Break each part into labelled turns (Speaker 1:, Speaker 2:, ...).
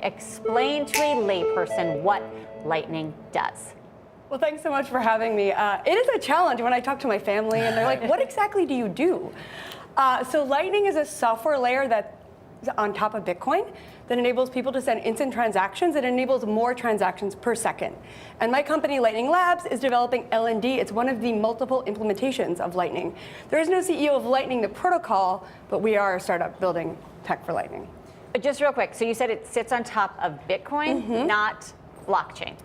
Speaker 1: explain to a layperson what Lightning does.
Speaker 2: Well, thanks so much for having me. It is a challenge when I talk to my family and they're like, what exactly do you do? So Lightning is a software layer that's on top of Bitcoin that enables people to send instant transactions. It enables more transactions per second. And my company, Lightning Labs, is developing LND. It's one of the multiple implementations of Lightning. There is no CEO of Lightning, the protocol, but we are a startup building tech for Lightning.
Speaker 1: Just real quick, so you said it sits on top of Bitcoin, not blockchain.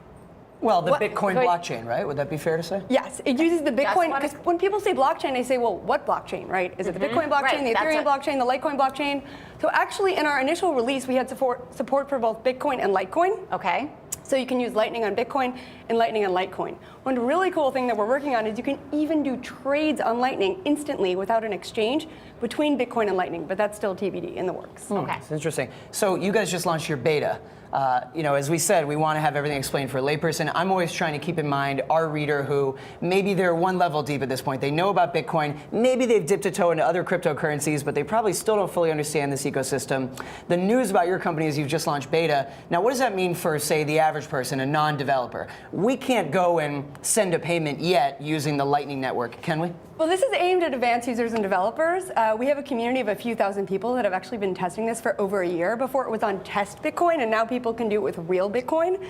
Speaker 3: Well, the Bitcoin blockchain, right? Would that be fair to say?
Speaker 2: Yes, it uses the Bitcoin, because when people say blockchain, they say, well, what blockchain, right? Is it the Bitcoin blockchain, the Ethereum blockchain, the Litecoin blockchain? So actually, in our initial release, we had support for both Bitcoin and Litecoin.
Speaker 1: Okay.
Speaker 2: So you can use Lightning on Bitcoin and Lightning on Litecoin. One really cool thing that we're working on is you can even do trades on Lightning instantly without an exchange between Bitcoin and Lightning, but that's still TBD in the works.
Speaker 1: Okay.
Speaker 3: It's interesting. So you guys just launched your beta. As we said, we want to have everything explained for a layperson. I'm always trying to keep in mind our reader who maybe they're one level deep at this point. They know about Bitcoin. Maybe they've dipped a toe into other cryptocurrencies, but they probably still don't fully understand this ecosystem. The news about your company is you've just launched beta. Now, what does that mean for, say, the average person, a non-developer? We can't go and send a payment yet using the Lightning Network, can we?
Speaker 2: Well, this is aimed at advanced users and developers. We have a community of a few thousand people that have actually been testing this for over a year. Before it was on test Bitcoin, and now people can do it with real Bitcoin.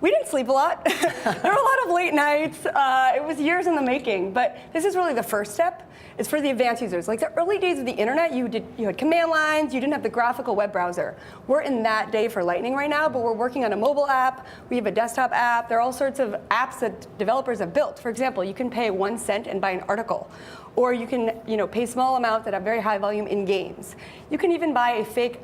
Speaker 2: We didn't sleep a lot. There were a lot of late nights. It was years in the making, but this is really the first step. It's for the advanced users. Like the early days of the internet, you had command lines, you didn't have the graphical web browser. We're in that day for Lightning right now, but we're working on a mobile app. We have a desktop app. There are all sorts of apps that developers have built. For example, you can pay 1 cent and buy an article. Or you can pay small amounts that have very high volume in games. You can even buy a fake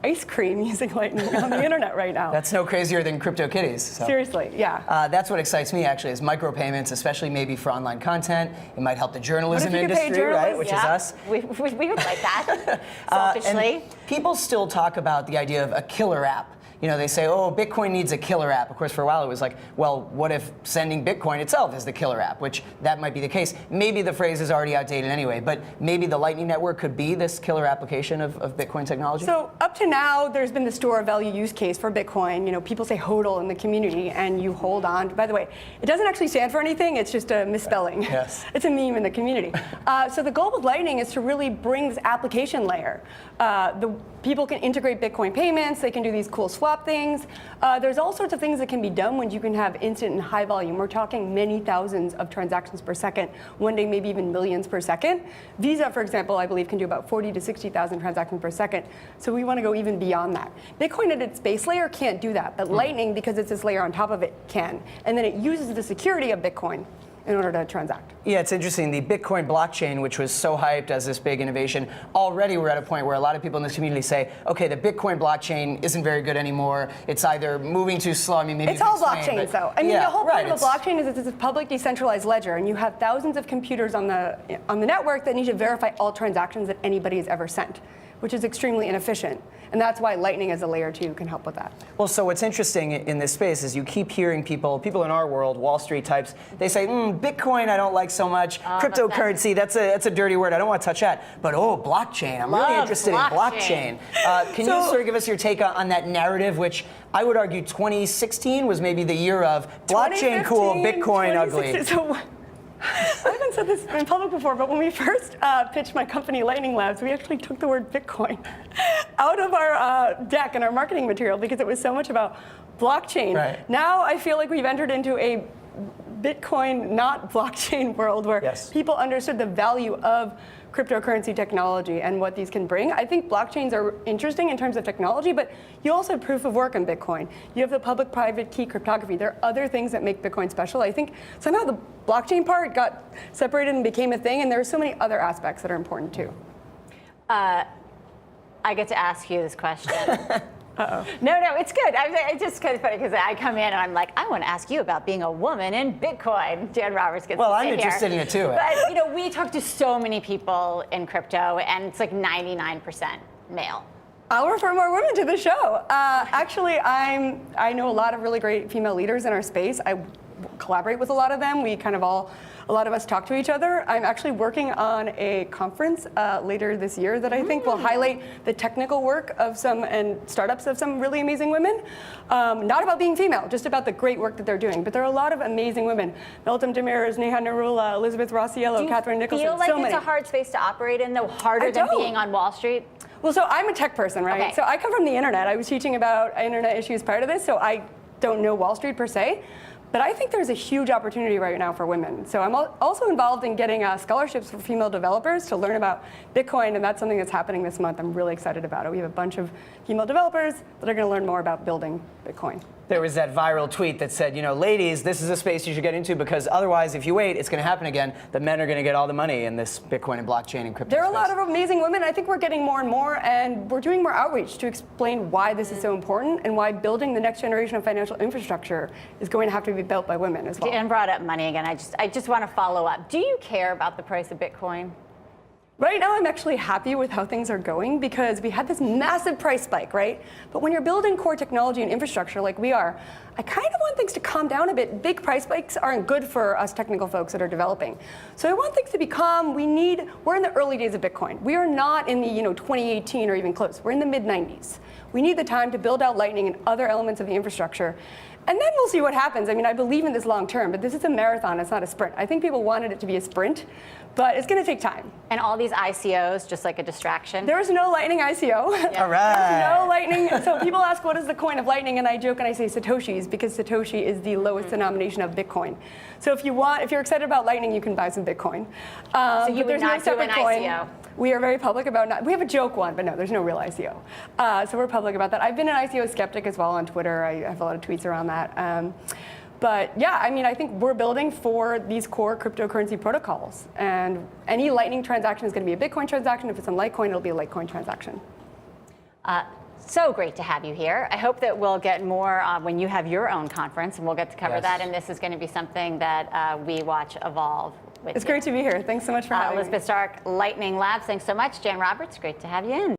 Speaker 2: ice cream using Lightning on the internet right now.
Speaker 3: That's no crazier than CryptoKitties. So.
Speaker 2: Seriously, yeah.
Speaker 3: That's what excites me, actually, is micropayments, especially maybe for online content. It might help the journalism industry, right? Which is us.
Speaker 1: We would like that, selfishly.
Speaker 3: And people still talk about the idea of a killer app. They say, oh, Bitcoin needs a killer app. Of course, for a while it was like, well, what if sending Bitcoin itself is the killer app? Which that might be the case. Maybe the phrase is already outdated anyway, but maybe the Lightning Network could be this killer application of Bitcoin technology?
Speaker 2: So up to now, there's been the store of value use case for Bitcoin. People say HODL in the community, and you hold on. By the way, it doesn't actually stand for anything. It's just a misspelling.
Speaker 3: Yes.
Speaker 2: It's a meme in the community. So the goal with Lightning is to really bring this application layer. People can integrate Bitcoin payments. They can do these cool swap things. There's all sorts of things that can be done when you can have instant and high volume. We're talking many thousands of transactions per second, one day maybe even millions per second. Visa, for example, I believe can do about 40 to 60,000 transactions per second. So we want to go even beyond that. Bitcoin at its base layer can't do that, but Lightning, because it's this layer on top of it, can. And then it uses the security of Bitcoin in order to transact.
Speaker 3: Yeah, it's interesting. The Bitcoin blockchain, which was so hyped as this big innovation, already we're at a point where a lot of people in this community say, okay, the Bitcoin blockchain isn't very good anymore. It's either moving too slow. I mean, maybe
Speaker 2: it's all blockchains, though. I mean, the whole point of a blockchain is it's a public decentralized ledger, and you have thousands of computers on the network that need to verify all transactions that anybody has ever sent, which is extremely inefficient. And that's why Lightning as a layer 2 can help with that.
Speaker 3: Well, so what's interesting in this space is you keep hearing people in our world, Wall Street types, they say, Bitcoin I don't like so much, cryptocurrency, that's a dirty word, I don't want to touch that. But Blockchain, I'm really interested in blockchain. Can you sort of give us your take on that narrative, which I would argue 2016 was maybe the year of blockchain cool, Bitcoin ugly.
Speaker 2: So, I haven't said this in public before, but when we first pitched my company, Lightning Labs, we actually took the word Bitcoin out of our deck and our marketing material because it was so much about blockchain.
Speaker 3: Right.
Speaker 2: Now I feel like we've entered into a Bitcoin, not blockchain world where people understood the value of cryptocurrency technology and what these can bring. I think blockchains are interesting in terms of technology, but you also have proof of work on Bitcoin. You have the public-private key cryptography. There are other things that make Bitcoin special. I think somehow the blockchain part got separated and became a thing, and there are so many other aspects that are important too.
Speaker 1: I get to ask you this question. No, it's good. It's just kind of funny because I come in and I'm like, I want to ask you about being a woman in Bitcoin. Jan Roberts gets
Speaker 3: well,
Speaker 1: to
Speaker 3: I'm
Speaker 1: sit
Speaker 3: interested
Speaker 1: here.
Speaker 3: in it too.
Speaker 1: But we talk to so many people in crypto, and it's like 99% male.
Speaker 2: I'll refer more women to the show. Actually, I know a lot of really great female leaders in our space. collaborate with a lot of them. A lot of us talk to each other. I'm actually working on a conference later this year that I think will highlight the technical work of some and startups of some really amazing women. Not about being female, just about the great work that they're doing. But there are a lot of amazing women. Meltem Demirors, Neha Narula, Elizabeth Rossiello, Catherine Nicholson,
Speaker 1: Do you feel like
Speaker 2: so
Speaker 1: it's
Speaker 2: many.
Speaker 1: a hard space to operate in, though, harder than being on Wall Street?
Speaker 2: Well, so I'm a tech person, right?
Speaker 1: Okay.
Speaker 2: So I come from the internet. I was teaching about internet issues prior to this, so I don't know Wall Street per se. But I think there's a huge opportunity right now for women. So I'm also involved in getting scholarships for female developers to learn about Bitcoin, and that's something that's happening this month. I'm really excited about it. We have a bunch of female developers that are going to learn more about building Bitcoin.
Speaker 3: There was that viral tweet that said, ladies, this is a space you should get into because otherwise, if you wait, it's going to happen again. The men are going to get all the money in this Bitcoin and blockchain and crypto
Speaker 2: There are a
Speaker 3: space.
Speaker 2: lot of amazing women. I think we're getting more and more, and we're doing more outreach to explain why this is so important and why building the next generation of financial infrastructure is going to have to be built by women as well.
Speaker 1: Dan brought up money again. I just want to follow up. Do you care about the price of Bitcoin?
Speaker 2: Right now, I'm actually happy with how things are going because we had this massive price spike, right? But when you're building core technology and infrastructure like we are, I kind of want things to calm down a bit. Big price spikes aren't good for us technical folks that are developing. So I want things to be calm. We're in the early days of Bitcoin. We are not in the 2018 or even close. We're in the mid-90s. We need the time to build out Lightning and other elements of the infrastructure. And then we'll see what happens. I mean, I believe in this long term, but this is a marathon, it's not a sprint. I think people wanted it to be a sprint, but it's going to take time.
Speaker 1: And all these ICOs, just like a distraction?
Speaker 2: There is no Lightning ICO.
Speaker 3: All right.
Speaker 2: There's no Lightning. So people ask, what is the coin of Lightning? And I joke and I say Satoshis because Satoshi is the lowest denomination of Bitcoin. So if you're excited about Lightning, you can buy some Bitcoin.
Speaker 1: So you
Speaker 2: but
Speaker 1: would
Speaker 2: there's no
Speaker 1: not do an
Speaker 2: separate coin.
Speaker 1: ICO?
Speaker 2: We are very public about we have a joke one, but no, there's no real ICO. So we're public about that. I've been an ICO skeptic as well on Twitter. I have a lot of tweets around that. But yeah, I mean, I think we're building for these core cryptocurrency protocols. And any Lightning transaction is going to be a Bitcoin transaction. If it's on Litecoin, it'll be a Litecoin transaction.
Speaker 1: So great to have you here. I hope that we'll get more when you have your own conference, and we'll get to cover that. And this is going to be something that we watch evolve with
Speaker 2: It's
Speaker 1: you.
Speaker 2: great to be here. Thanks so much for having me.
Speaker 1: Elizabeth Stark, Lightning Labs, thanks so much. Jan Roberts, great to have you in.